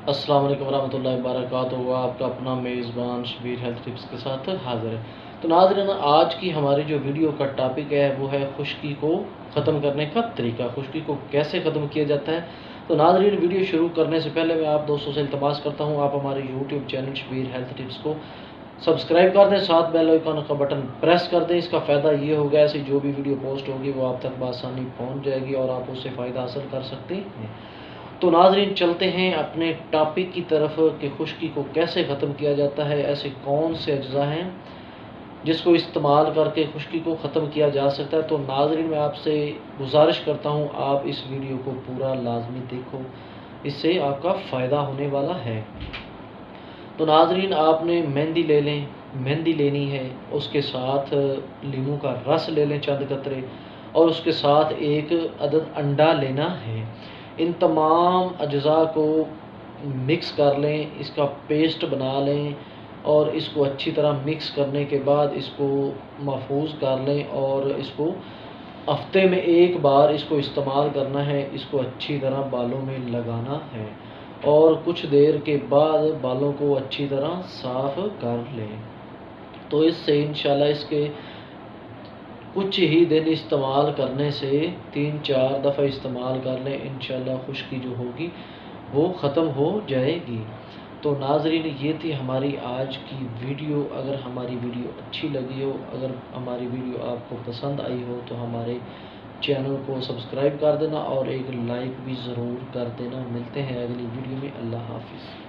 अस्सलाम वालेकुम वरहमतुल्लाहि वबरकातुहू। आपका अपना मेज़बान शबीर हेल्थ टिप्स के साथ हाज़िर है। तो नाज़रीन, आज की हमारी जो वीडियो का टॉपिक है वो है खुश्की को ख़त्म करने का तरीका। खुश्की को कैसे ख़त्म किया जाता है। तो नाज़रीन, वीडियो शुरू करने से पहले मैं आप दोस्तों से इल्तमास करता हूँ, आप हमारे YouTube channel Shabbir health tips को सब्सक्राइब कर दें, साथ बेल आइकन का बटन प्रेस कर दें। इसका फ़ायदा ये होगा, ऐसी जो भी वीडियो पोस्ट होगी वो आप तक बआसानी पहुँच जाएगी और आप उससे फ़ायदा हासिल कर सकते हैं। तो नाज़रीन, चलते हैं अपने टॉपिक की तरफ कि खुश्की को कैसे ख़त्म किया जाता है। ऐसे कौन से अज्जा हैं जिसको इस्तेमाल करके खुश्की को ख़त्म किया जा सकता है। तो नाज़रीन, मैं आपसे गुजारिश करता हूँ आप इस वीडियो को पूरा लाजमी देखो, इससे आपका फ़ायदा होने वाला है। तो नाज़रीन, आपने मेहंदी ले लें, मेहंदी लेनी है, उसके साथ लीमू का रस ले लें चंद कतरे, और उसके साथ एक अदद अंडा लेना है। इन तमाम अज्जा को मिक्स कर लें, इसका पेस्ट बना लें और इसको अच्छी तरह मिक्स करने के बाद इसको महफूज कर लें और इसको हफ्ते में एक बार इसको इस्तेमाल करना है। इसको अच्छी तरह बालों में लगाना है और कुछ देर के बाद बालों को अच्छी तरह साफ़ कर लें। तो इससे इंशाल्लाह इसके कुछ ही दिन इस्तेमाल करने से 3-4 दफ़ा इस्तेमाल कर लें, इंशाल्लाह खुश्की जो होगी वो ख़त्म हो जाएगी। तो नाज़रीन, ये थी हमारी आज की वीडियो। अगर हमारी वीडियो अच्छी लगी हो, अगर हमारी वीडियो आपको पसंद आई हो तो हमारे चैनल को सब्सक्राइब कर देना और एक लाइक भी ज़रूर कर देना। मिलते हैं अगली वीडियो में। अल्लाह हाफ़िज़।